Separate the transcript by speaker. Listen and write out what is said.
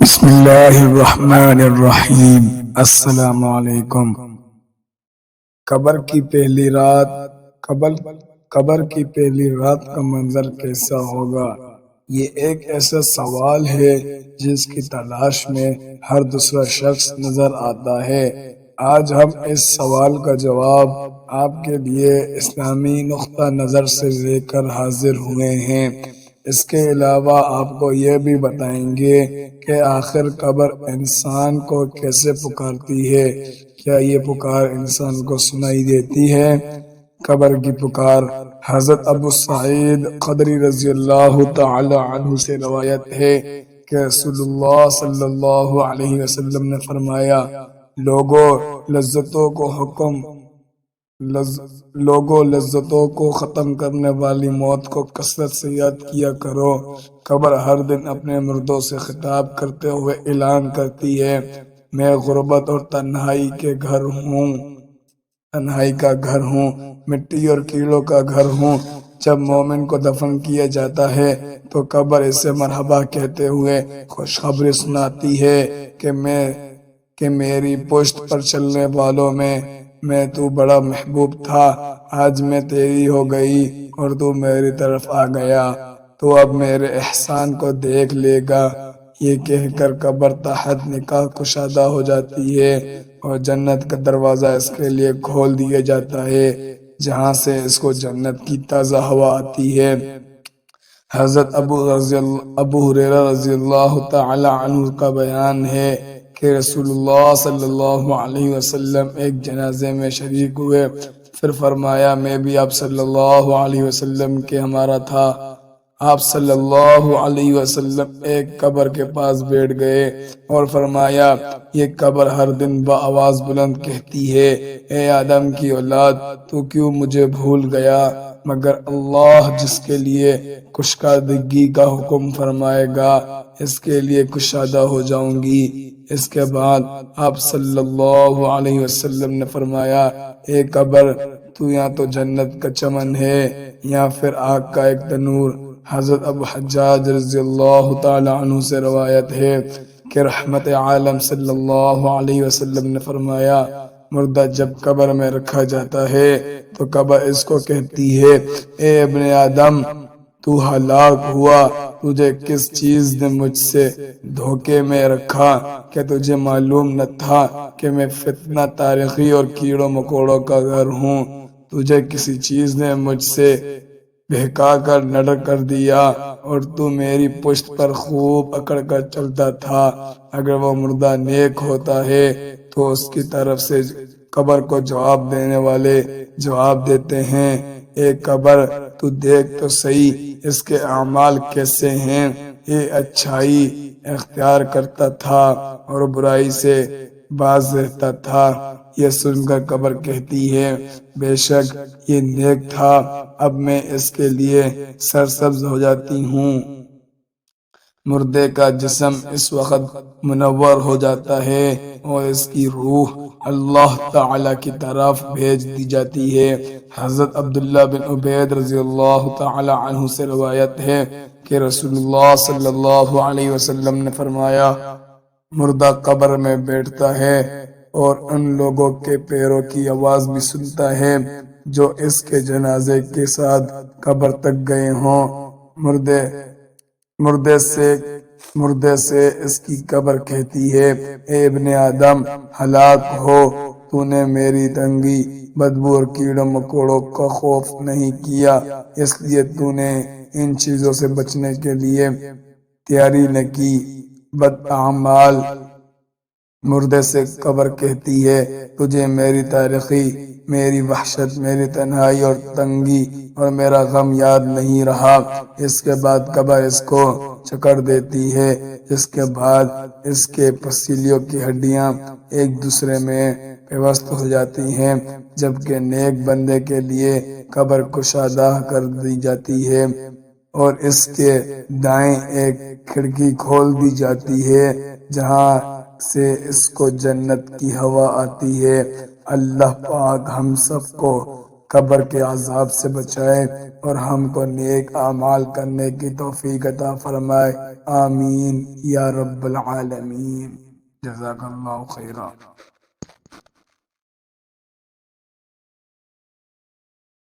Speaker 1: بسم اللہ الرحمن الرحیم۔ السلام علیکم۔ قبر کی پہلی رات قبر کی پہلی رات کا منظر کیسا ہوگا؟ یہ ایک ایسا سوال ہے جس کی تلاش میں ہر دوسرا شخص نظر آتا ہے۔ آج ہم اس سوال کا جواب آپ کے لیے اسلامی نقطہ نظر سے لے کر حاضر ہوئے ہیں۔ اس کے علاوہ آپ کو یہ بھی بتائیں گے کہ آخر قبر انسان کو کیسے پکارتی ہے، کیا یہ پکار انسان کو سنائی دیتی ہے؟ قبر کی پکار حضرت ابو سعید خدری رضی اللہ تعالی عنہ سے روایت ہے کہ رسول اللہ صلی اللہ علیہ وسلم نے فرمایا، لوگوں لذتوں کو ختم کرنے والی موت کو کثرت سے یاد کیا کرو۔ قبر ہر دن اپنے مردوں سے خطاب کرتے ہوئے اعلان کرتی ہے، میں غربت اور تنہائی کا گھر ہوں، مٹی اور کیڑوں کا گھر ہوں۔ جب مومن کو دفن کیا جاتا ہے تو قبر اسے مرحبا کہتے ہوئے خوشخبری سناتی ہے کہ میری پشت پر چلنے والوں میں تو بڑا محبوب تھا، آج میں تیری ہو گئی اور تو میری طرف آ گیا، تو اب میرے احسان کو دیکھ لے گا۔ یہ کہہ کر قبر تحت نکاح کشادہ ہو جاتی ہے اور جنت کا دروازہ اس کے لیے کھول دیا جاتا ہے، جہاں سے اس کو جنت کی تازہ ہوا آتی ہے۔ حضرت ابو ہریرہ رضی اللہ تعالی عنہ کا بیان ہے کہ رسول اللہ صلی اللہ علیہ وسلم ایک جنازے میں شریک ہوئے، پھر فرمایا میں بھی آپ صلی اللہ علیہ وسلم کے ہمارا تھا۔ آپ صلی اللہ علیہ وسلم ایک قبر کے پاس بیٹھ گئے اور فرمایا، یہ قبر ہر دن بآواز بلند کہتی ہے، اے آدم کی اولاد، تو کیوں مجھے بھول گیا؟ مگر اللہ جس کے لیے کشادگی کا حکم فرمائے گا اس کے لیے کشادہ ہو جاؤں گی۔ اس کے بعد آپ صلی اللہ علیہ وسلم نے فرمایا، اے قبر، تو یا تو جنت کا چمن ہے یا پھر آگ کا ایک تنور۔ حضرت ابو حجاج رضی اللہ تعالی عنہ سے روایت ہے کہ رحمت عالم صلی اللہ علیہ وسلم نے فرمایا، مردہ جب قبر میں رکھا جاتا ہے تو قبر اس کو کہتی ہے، اے ابن آدم، تو ہلاک ہوا، تجھے کس چیز نے مجھ سے دھوکے میں رکھا؟ کہ تجھے معلوم نہ تھا کہ میں فتنہ تاریخی اور کیڑوں مکوڑوں کا گھر ہوں؟ تجھے کسی چیز نے مجھ سے بہکا کر نڈر کر دیا اور تو میری پشت پر خوب اکڑ کر چلتا تھا۔ اگر وہ مردہ نیک ہوتا ہے تو اس کی طرف سے قبر کو جواب دینے والے جواب دیتے ہیں، اے قبر، تو دیکھ تو صحیح اس کے اعمال کیسے ہیں، یہ اچھائی اختیار کرتا تھا اور برائی سے باز رہتا تھا۔ یہ سن کر قبر کہتی ہے، بے شک یہ نیک تھا، اب میں اس کے لیے سرسبز ہو جاتی ہوں۔ مردے کا جسم اس وقت منور ہو جاتا ہے اور اس کی روح اللہ تعالی کی طرف بھیج دی جاتی ہے۔ حضرت عبداللہ بن عبید رضی اللہ تعالی عنہ سے روایت ہے کہ رسول اللہ صلی اللہ علیہ وسلم نے فرمایا، مردہ قبر میں بیٹھتا ہے اور ان لوگوں کے پیروں کی آواز بھی سنتا ہے جو اس کے جنازے کے ساتھ قبر تک گئے ہوں۔ مردے سے اس کی قبر کہتی ہے، اے ابن آدم، ہلاک ہو، تو نے میری تنگی، بدبو اور کیڑوں مکوڑوں کا خوف نہیں کیا، اس لیے تو نے ان چیزوں سے بچنے کے لیے تیاری نہ کی۔ بد اعمال مردے سے قبر کہتی ہے، تجھے میری تاریخی، میری وحشت، میری تنہائی اور تنگی اور میرا غم یاد نہیں رہا۔ اس کے بعد قبر اس کو چکر دیتی ہے، اس کے بعد اس کے پسلیوں کی ہڈیاں ایک دوسرے میں پیوست ہو جاتی ہیں، جبکہ نیک بندے کے لیے قبر کشادہ کر دی جاتی ہے اور اس کے دائیں ایک کھڑکی کھول دی جاتی ہے جہاں سے اس کو جنت کی ہوا آتی ہے۔ اللہ پاک ہم سب کو قبر کے عذاب سے بچائے اور ہم کو نیک اعمال کرنے کی توفیق عطا فرمائے، آمین یا رب العالمین۔ جزاک اللہ خیرا۔